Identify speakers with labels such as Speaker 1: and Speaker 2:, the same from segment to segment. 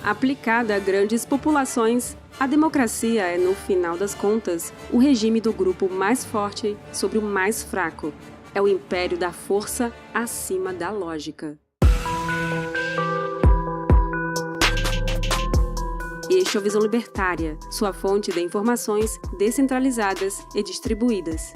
Speaker 1: Aplicada a grandes populações, a democracia é, no final das contas, o regime do grupo mais forte sobre o mais fraco. É o império da força acima da lógica. Este é o Visão Libertária, sua fonte de informações descentralizadas e distribuídas.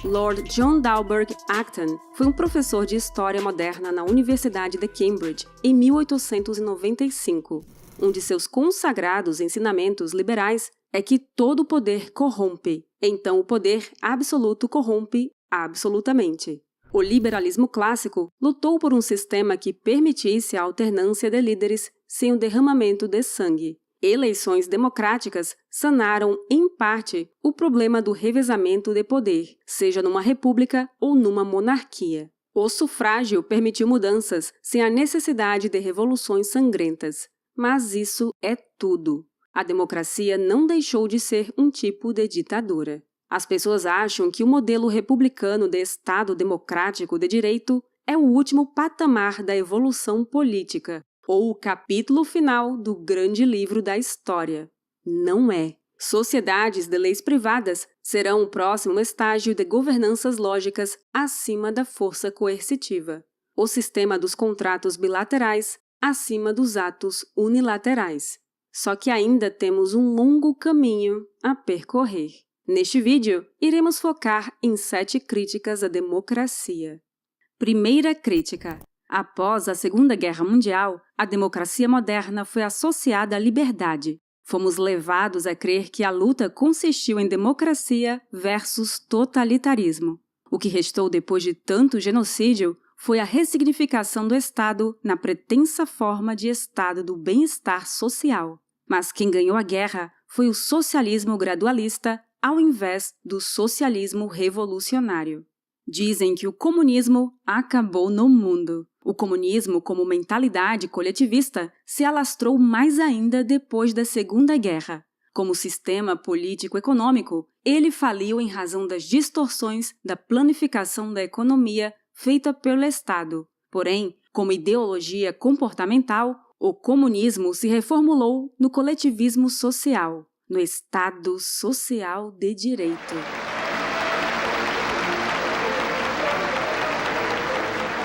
Speaker 1: Lord John Dalberg Acton foi um professor de História Moderna na Universidade de Cambridge em 1895. Um de seus consagrados ensinamentos liberais é que todo poder corrompe, então o poder absoluto corrompe absolutamente. O liberalismo clássico lutou por um sistema que permitisse a alternância de líderes sem o derramamento de sangue. Eleições democráticas sanaram, em parte, o problema do revezamento de poder, seja numa república ou numa monarquia. O sufrágio permitiu mudanças sem a necessidade de revoluções sangrentas. Mas isso é tudo. A democracia não deixou de ser um tipo de ditadura. As pessoas acham que o modelo republicano de Estado democrático de direito é o último patamar da evolução política, ou o capítulo final do grande livro da história. Não é. Sociedades de leis privadas serão o próximo estágio de governanças lógicas acima da força coercitiva. O sistema dos contratos bilaterais acima dos atos unilaterais. Só que ainda temos um longo caminho a percorrer. Neste vídeo, iremos focar em 7 críticas à democracia. Primeira crítica. Após a Segunda Guerra Mundial, a democracia moderna foi associada à liberdade. Fomos levados a crer que a luta consistiu em democracia versus totalitarismo. O que restou depois de tanto genocídio foi a ressignificação do Estado na pretensa forma de Estado do bem-estar social. Mas quem ganhou a guerra foi o socialismo gradualista ao invés do socialismo revolucionário. Dizem que o comunismo acabou no mundo. O comunismo, como mentalidade coletivista, se alastrou mais ainda depois da Segunda Guerra. Como sistema político-econômico, ele faliu em razão das distorções da planificação da economia feita pelo Estado. Porém, como ideologia comportamental, o comunismo se reformulou no coletivismo social, no Estado Social de Direito.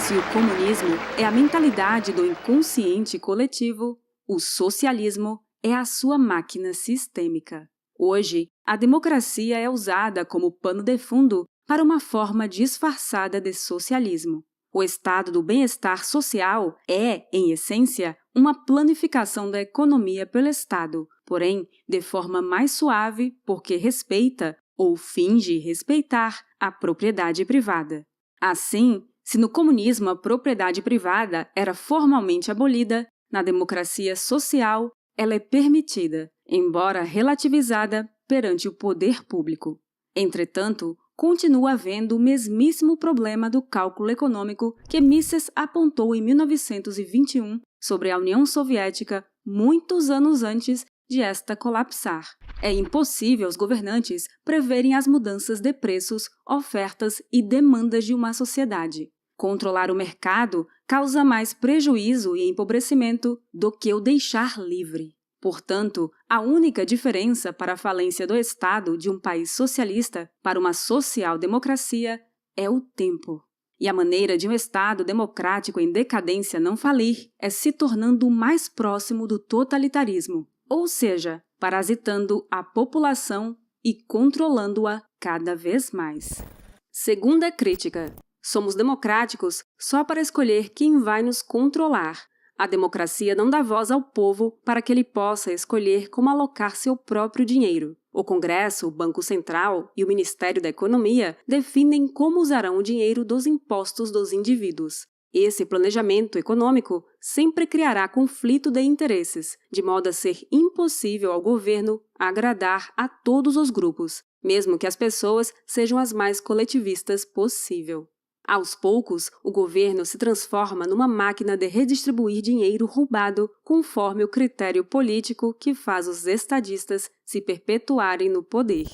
Speaker 1: Se o comunismo é a mentalidade do inconsciente coletivo, o socialismo é a sua máquina sistêmica. Hoje, a democracia é usada como pano de fundo para uma forma disfarçada de socialismo. O estado do bem-estar social é, em essência, uma planificação da economia pelo Estado, porém, de forma mais suave porque respeita, ou finge respeitar, a propriedade privada. Assim, se no comunismo a propriedade privada era formalmente abolida, na democracia social ela é permitida, embora relativizada perante o poder público. Entretanto, continua havendo o mesmíssimo problema do cálculo econômico que Mises apontou em 1921 sobre a União Soviética muitos anos antes de esta colapsar. É impossível aos governantes preverem as mudanças de preços, ofertas e demandas de uma sociedade. Controlar o mercado causa mais prejuízo e empobrecimento do que o deixar livre. Portanto, a única diferença para a falência do Estado de um país socialista para uma social-democracia é o tempo. E a maneira de um Estado democrático em decadência não falir é se tornando mais próximo do totalitarismo, ou seja, parasitando a população e controlando-a cada vez mais. Segunda crítica. Somos democráticos só para escolher quem vai nos controlar. A democracia não dá voz ao povo para que ele possa escolher como alocar seu próprio dinheiro. O Congresso, o Banco Central e o Ministério da Economia definem como usarão o dinheiro dos impostos dos indivíduos. Esse planejamento econômico sempre criará conflito de interesses, de modo a ser impossível ao governo agradar a todos os grupos, mesmo que as pessoas sejam as mais coletivistas possível. Aos poucos, o governo se transforma numa máquina de redistribuir dinheiro roubado conforme o critério político que faz os estadistas se perpetuarem no poder.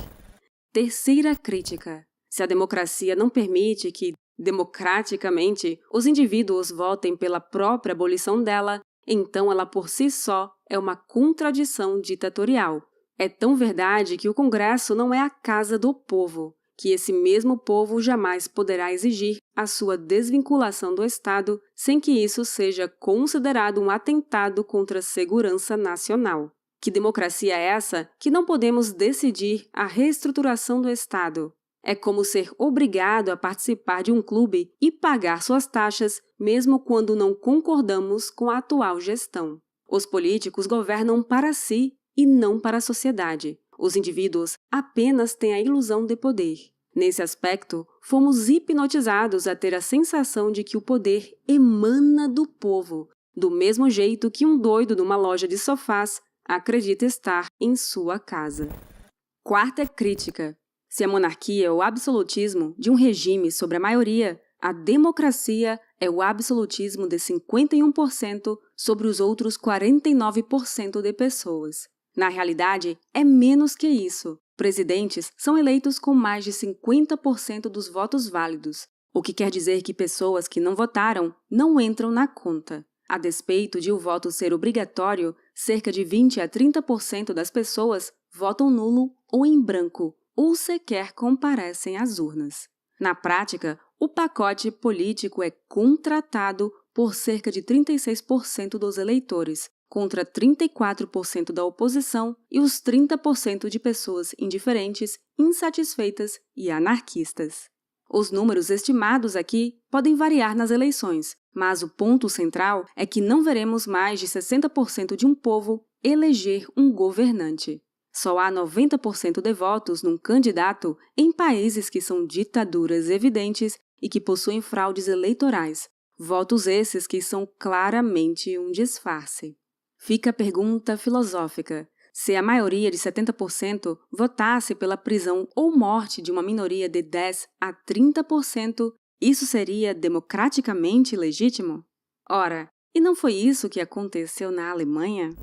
Speaker 1: Terceira crítica. Se a democracia não permite que, democraticamente, os indivíduos votem pela própria abolição dela, então ela por si só é uma contradição ditatorial. É tão verdade que o Congresso não é a casa do povo, que esse mesmo povo jamais poderá exigir a sua desvinculação do Estado sem que isso seja considerado um atentado contra a segurança nacional. Que democracia é essa que não podemos decidir a reestruturação do Estado? É como ser obrigado a participar de um clube e pagar suas taxas, mesmo quando não concordamos com a atual gestão. Os políticos governam para si e não para a sociedade. Os indivíduos apenas têm a ilusão de poder. Nesse aspecto, fomos hipnotizados a ter a sensação de que o poder emana do povo, do mesmo jeito que um doido numa loja de sofás acredita estar em sua casa. Quarta crítica. Se a monarquia é o absolutismo de um regime sobre a maioria, a democracia é o absolutismo de 51% sobre os outros 49% de pessoas. Na realidade, é menos que isso. Presidentes são eleitos com mais de 50% dos votos válidos, o que quer dizer que pessoas que não votaram não entram na conta. A despeito de o voto ser obrigatório, cerca de 20 a 30% das pessoas votam nulo ou em branco, ou sequer comparecem às urnas. Na prática, o pacote político é contratado por cerca de 36% dos eleitores, contra 34% da oposição e os 30% de pessoas indiferentes, insatisfeitas e anarquistas. Os números estimados aqui podem variar nas eleições, mas o ponto central é que não veremos mais de 60% de um povo eleger um governante. Só há 90% de votos num candidato em países que são ditaduras evidentes e que possuem fraudes eleitorais, votos esses que são claramente um disfarce. Fica a pergunta filosófica. Se a maioria de 70% votasse pela prisão ou morte de uma minoria de 10 a 30%, isso seria democraticamente legítimo? Ora, e não foi isso que aconteceu na Alemanha?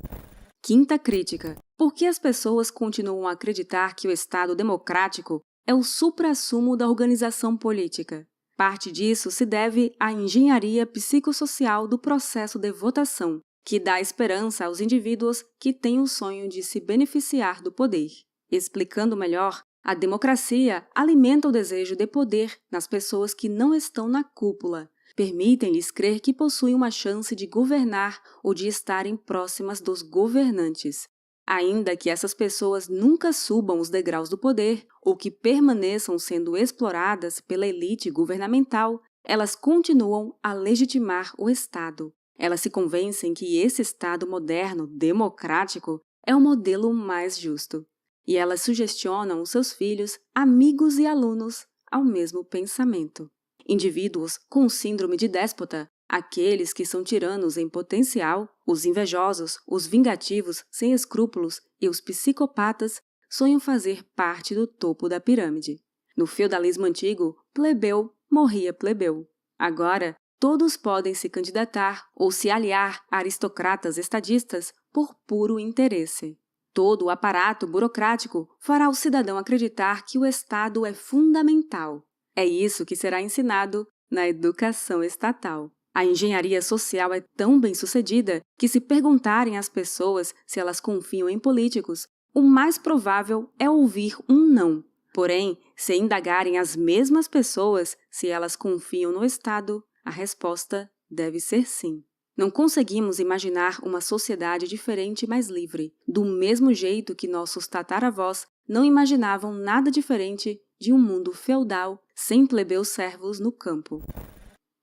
Speaker 1: Quinta crítica. Por que as pessoas continuam a acreditar que o Estado democrático é o suprassumo da organização política? Parte disso se deve à engenharia psicossocial do processo de votação, que dá esperança aos indivíduos que têm o sonho de se beneficiar do poder. Explicando melhor, a democracia alimenta o desejo de poder nas pessoas que não estão na cúpula, permitem-lhes crer que possuem uma chance de governar ou de estarem próximas dos governantes. Ainda que essas pessoas nunca subam os degraus do poder ou que permaneçam sendo exploradas pela elite governamental, elas continuam a legitimar o Estado. Elas se convencem que esse Estado moderno, democrático, é o modelo mais justo. E elas sugestionam os seus filhos, amigos e alunos ao mesmo pensamento. Indivíduos com síndrome de déspota, aqueles que são tiranos em potencial, os invejosos, os vingativos, sem escrúpulos e os psicopatas, sonham fazer parte do topo da pirâmide. No feudalismo antigo, plebeu morria plebeu. Agora, todos podem se candidatar ou se aliar a aristocratas estadistas por puro interesse. Todo o aparato burocrático fará o cidadão acreditar que o Estado é fundamental. É isso que será ensinado na educação estatal. A engenharia social é tão bem-sucedida que, se perguntarem às pessoas se elas confiam em políticos, o mais provável é ouvir um não. Porém, se indagarem as mesmas pessoas se elas confiam no Estado, a resposta deve ser sim. Não conseguimos imaginar uma sociedade diferente e mais livre, do mesmo jeito que nossos tataravós não imaginavam nada diferente de um mundo feudal sem plebeus servos no campo.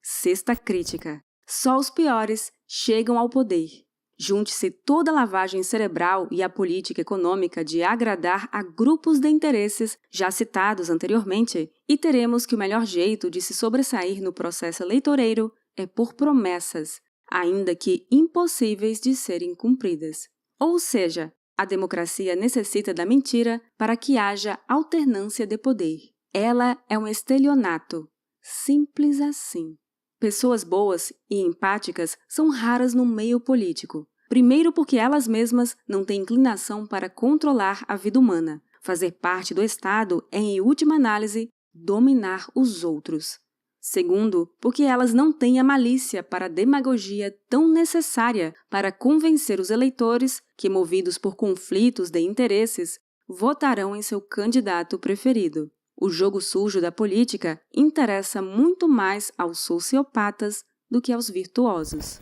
Speaker 1: Sexta crítica. Só os piores chegam ao poder. Junte-se toda a lavagem cerebral e a política econômica de agradar a grupos de interesses já citados anteriormente, e teremos que o melhor jeito de se sobressair no processo eleitoreiro é por promessas, ainda que impossíveis de serem cumpridas. Ou seja, a democracia necessita da mentira para que haja alternância de poder. Ela é um estelionato. Simples assim. Pessoas boas e empáticas são raras no meio político. Primeiro porque elas mesmas não têm inclinação para controlar a vida humana. Fazer parte do Estado é, em última análise, dominar os outros. Segundo, porque elas não têm a malícia para a demagogia tão necessária para convencer os eleitores que, movidos por conflitos de interesses, votarão em seu candidato preferido. O jogo sujo da política interessa muito mais aos sociopatas do que aos virtuosos.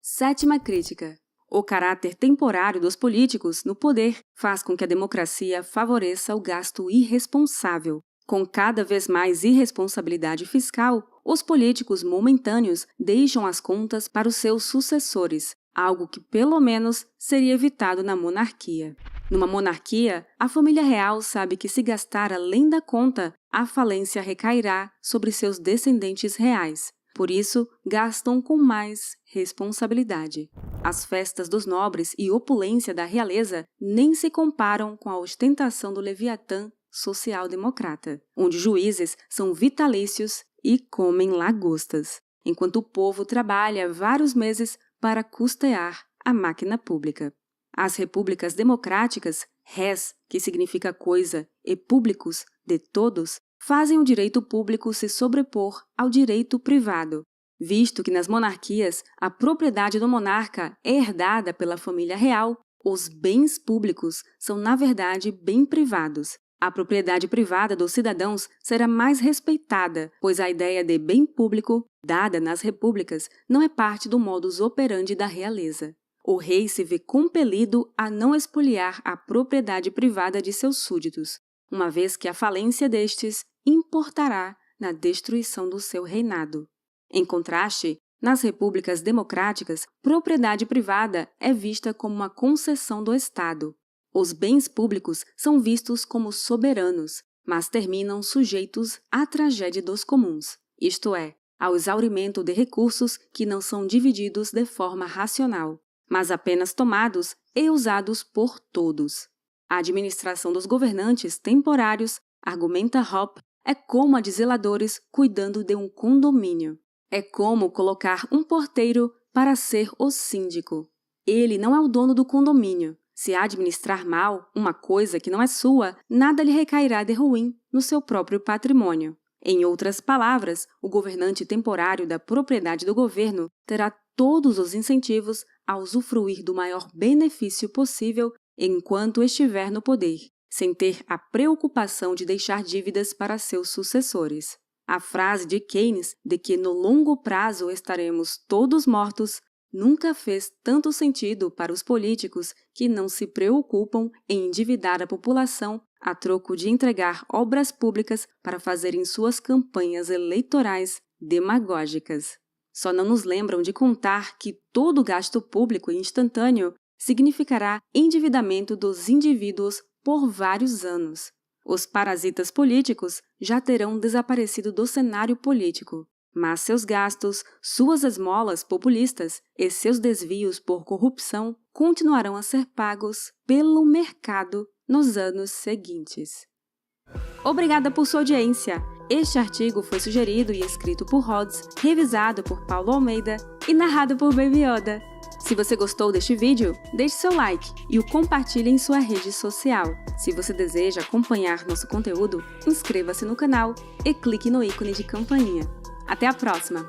Speaker 1: Sétima crítica. O caráter temporário dos políticos no poder faz com que a democracia favoreça o gasto irresponsável. Com cada vez mais irresponsabilidade fiscal, os políticos momentâneos deixam as contas para os seus sucessores, algo que pelo menos seria evitado na monarquia. Numa monarquia, a família real sabe que se gastar além da conta, a falência recairá sobre seus descendentes reais. Por isso, gastam com mais responsabilidade. As festas dos nobres e opulência da realeza nem se comparam com a ostentação do Leviatã social-democrata, onde juízes são vitalícios e comem lagostas, enquanto o povo trabalha vários meses para custear a máquina pública. As repúblicas democráticas, res, que significa coisa, e públicos, de todos, fazem o direito público se sobrepor ao direito privado, visto que nas monarquias a propriedade do monarca é herdada pela família real, os bens públicos são, na verdade, bem privados. A propriedade privada dos cidadãos será mais respeitada, pois a ideia de bem público, dada nas repúblicas, não é parte do modus operandi da realeza. O rei se vê compelido a não expoliar a propriedade privada de seus súditos, uma vez que a falência destes importará na destruição do seu reinado. Em contraste, nas repúblicas democráticas, propriedade privada é vista como uma concessão do Estado. Os bens públicos são vistos como soberanos, mas terminam sujeitos à tragédia dos comuns, isto é, ao exaurimento de recursos que não são divididos de forma racional, mas apenas tomados e usados por todos. A administração dos governantes temporários, argumenta Hoppe, é como a de zeladores cuidando de um condomínio. É como colocar um porteiro para ser o síndico. Ele não é o dono do condomínio. Se administrar mal uma coisa que não é sua, nada lhe recairá de ruim no seu próprio patrimônio. Em outras palavras, o governante temporário da propriedade do governo terá todos os incentivos a usufruir do maior benefício possível enquanto estiver no poder, sem ter a preocupação de deixar dívidas para seus sucessores. A frase de Keynes de que no longo prazo estaremos todos mortos nunca fez tanto sentido para os políticos que não se preocupam em endividar a população a troco de entregar obras públicas para fazerem suas campanhas eleitorais demagógicas. Só não nos lembram de contar que todo gasto público instantâneo significará endividamento dos indivíduos por vários anos. Os parasitas políticos já terão desaparecido do cenário político, mas seus gastos, suas esmolas populistas e seus desvios por corrupção continuarão a ser pagos pelo mercado nos anos seguintes. Obrigada por sua audiência! Este artigo foi sugerido e escrito por Rhodes, revisado por Paulo Almeida e narrado por Baby Yoda. Se você gostou deste vídeo, deixe seu like e o compartilhe em sua rede social. Se você deseja acompanhar nosso conteúdo, inscreva-se no canal e clique no ícone de campainha. Até a próxima!